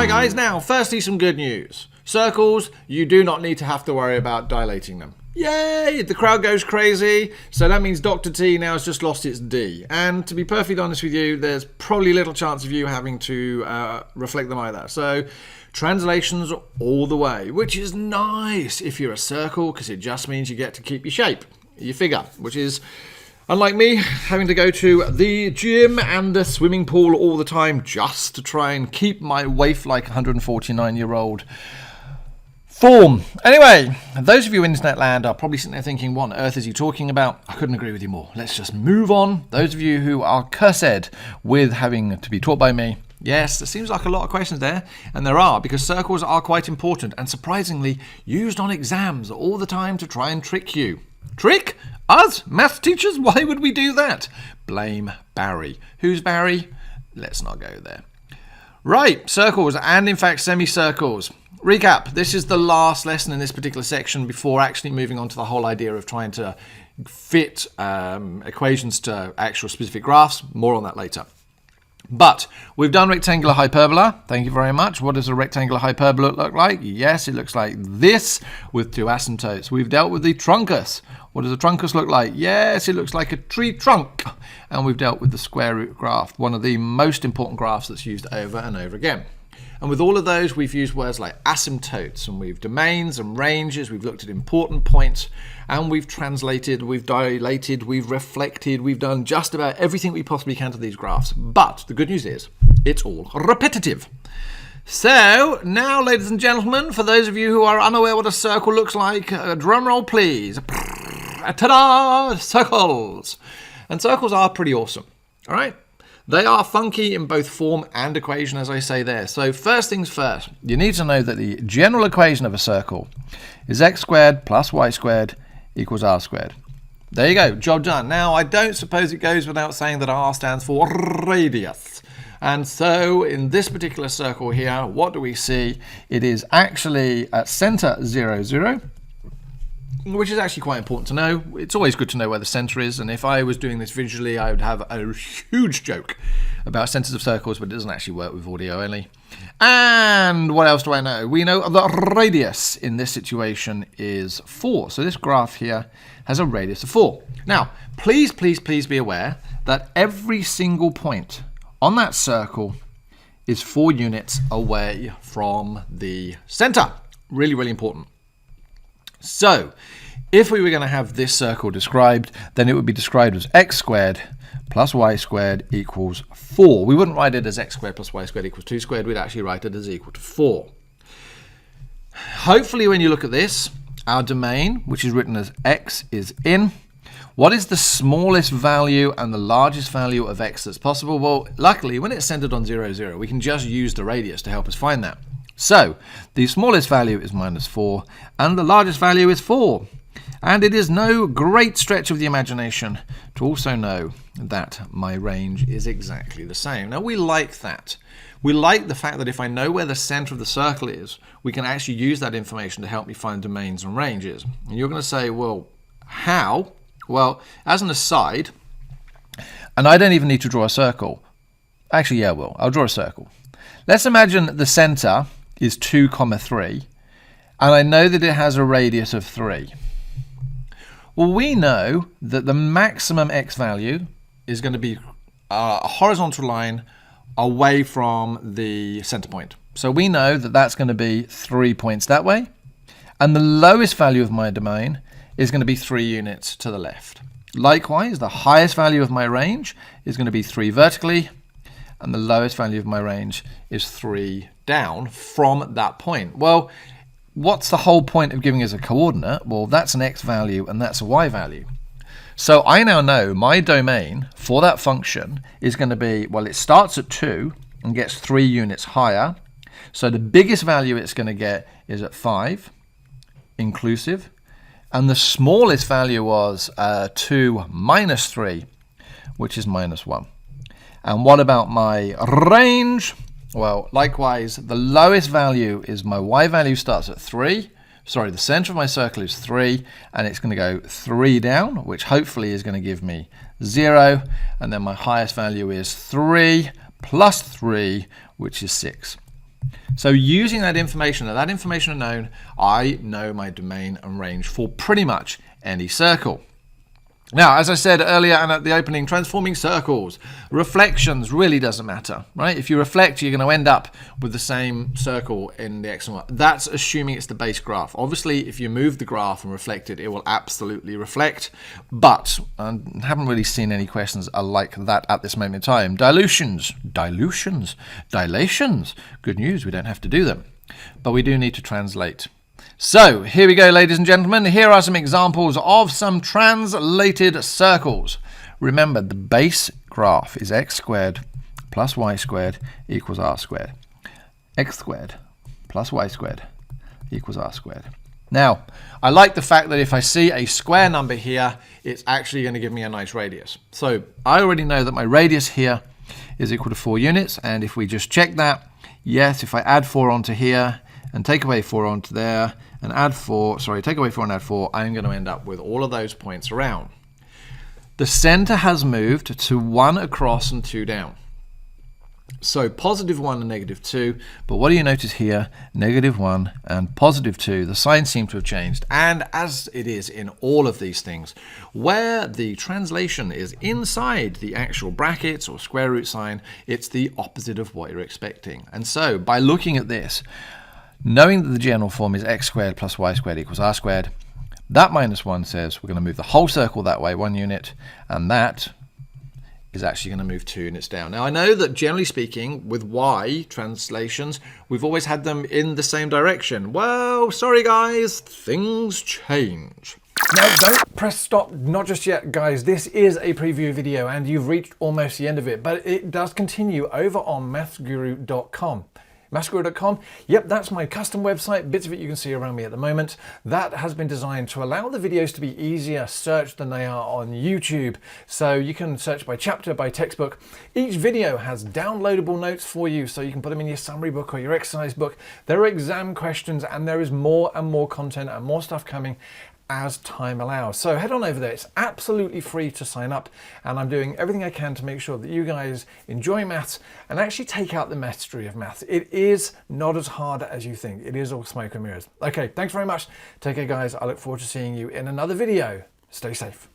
Hi guys, now firstly some good news. Circles, you do not need to have to worry about dilating them. Yay! The crowd goes crazy, so that means Dr. T now has just lost its D. And to be perfectly honest with you, there's probably little chance of you having to reflect them either. So translations all the way, which is nice if you're a circle, because it just means you get to keep your shape, your figure, which is, unlike me, having to go to the gym and the swimming pool all the time just to try and keep my waif like 149-year-old form. Anyway, those of you in internet land are probably sitting there thinking, what on earth is he talking about? I couldn't agree with you more. Let's just move on. Those of you who are cursed with having to be taught by me, yes, there seems like a lot of questions there, and there are, because circles are quite important and surprisingly used on exams all the time to try and trick you. Trick? Us? Maths teachers? Why would we do that? Blame Barry. Who's Barry? Let's not go there. Right, circles and in fact semicircles. Recap, this is the last lesson in this particular section before actually moving on to the whole idea of trying to fit equations to actual specific graphs. More on that later. But we've done rectangular hyperbola. Thank you very much. What does a rectangular hyperbola look like? Yes, it looks like this with two asymptotes. We've dealt with the truncus. What does a truncus look like? Yes, it looks like a tree trunk. And we've dealt with the square root graph, one of the most important graphs that's used over and over again. And with all of those, we've used words like asymptotes, and we've domains and ranges, we've looked at important points, and we've translated, we've dilated, we've reflected, we've done just about everything we possibly can to these graphs. But the good news is, it's all repetitive. So, now, ladies and gentlemen, for those of you who are unaware what a circle looks like, drum roll please. Ta-da! Circles! And circles are pretty awesome, all right? They are funky in both form and equation, as I say there. So first things first, you need to know that the general equation of a circle is x squared plus y squared equals r squared. There you go, job done. Now, I don't suppose it goes without saying that r stands for radius. And so in this particular circle here, what do we see? It is actually at center 0, 0. Which is actually quite important to know. It's always good to know where the center is, and if I was doing this visually, I would have a huge joke about centers of circles, but it doesn't actually work with audio only. And what else do I know? We know the radius in this situation is 4. So this graph here has a radius of 4. Now, please, please, please be aware that every single point on that circle is 4 units away from the center. Really, really important. So, if we were going to have this circle described, then it would be described as x squared plus y squared equals 4. We wouldn't write it as x squared plus y squared equals 2 squared. We'd actually write it as equal to 4. Hopefully, when you look at this, our domain, which is written as x, is in. What is the smallest value and the largest value of x that's possible? Well, luckily, when it's centered on 0, 0, we can just use the radius to help us find that. So, the smallest value is minus 4, and the largest value is 4. And it is no great stretch of the imagination to also know that my range is exactly the same. Now, we like that. We like the fact that if I know where the center of the circle is, we can actually use that information to help me find domains and ranges. And you're going to say, well, how? Well, as an aside, and I don't even need to draw a circle. Actually, yeah, well, I'll draw a circle. Let's imagine the center is 2, 3, and I know that it has a radius of 3. Well, we know that the maximum x value is going to be a horizontal line away from the center point. So we know that that's going to be 3 points that way, and the lowest value of my domain is going to be 3 units to the left. Likewise, the highest value of my range is going to be 3 vertically, and the lowest value of my range is 3 down from that point. Well, what's the whole point of giving us a coordinate? Well, that's an x value and that's a y value. So I now know my domain for that function is going to be, well, it starts at 2 and gets 3 units higher. So the biggest value it's going to get is at 5, inclusive. And the smallest value was 2 minus 3, which is minus 1. And what about my range? Well, likewise, the lowest value is my y value starts at 3. Sorry, the center of my circle is 3, and it's going to go 3 down, which hopefully is going to give me 0. And then my highest value is 3 plus 3, which is 6. So using that information unknown, I know my domain and range for pretty much any circle. Now, as I said earlier and at the opening, transforming circles, reflections really doesn't matter, right? If you reflect, you're going to end up with the same circle in the X and Y. That's assuming it's the base graph. Obviously, if you move the graph and reflect it, it will absolutely reflect. But I haven't really seen any questions like that at this moment in time. Dilations. Good news, we don't have to do them. But we do need to translate. So here we go, ladies and gentlemen. Here are some examples of some translated circles. Remember, the base graph is x squared plus y squared equals r squared. X squared plus y squared equals r squared. Now, I like the fact that if I see a square number here, it's actually going to give me a nice radius. So I already know that my radius here is equal to 4 units. And if we just check that, yes, if I add 4 onto here, and take away 4 onto there, and add 4, take away 4 and add 4, I'm going to end up with all of those points around. The center has moved to 1 across and 2 down. So positive 1 and negative 2, but what do you notice here? Negative 1 and positive 2, the signs seem to have changed. And as it is in all of these things, where the translation is inside the actual brackets or square root sign, it's the opposite of what you're expecting. And so by looking at this, knowing that the general form is x squared plus y squared equals r squared, that minus 1 says we're going to move the whole circle that way, 1 unit, and that is actually going to move 2 units down. Now, I know that generally speaking, with y translations, we've always had them in the same direction. Well, sorry guys, things change. Now, don't press stop, not just yet, guys. This is a preview video and you've reached almost the end of it, but it does continue over on MaffsGuru.com. MaffsGuru.com, yep, that's my custom website. Bits of it you can see around me at the moment. That has been designed to allow the videos to be easier searched than they are on YouTube. So you can search by chapter, by textbook. Each video has downloadable notes for you, so you can put them in your summary book or your exercise book. There are exam questions, and there is more and more content and more stuff coming as time allows. So head on over there. It's absolutely free to sign up, and I'm doing everything I can to make sure that you guys enjoy maths and actually take out the mastery of maths. It is not as hard as you think. It is all smoke and mirrors. Okay, thanks very much. Take care, guys. I look forward to seeing you in another video. Stay safe.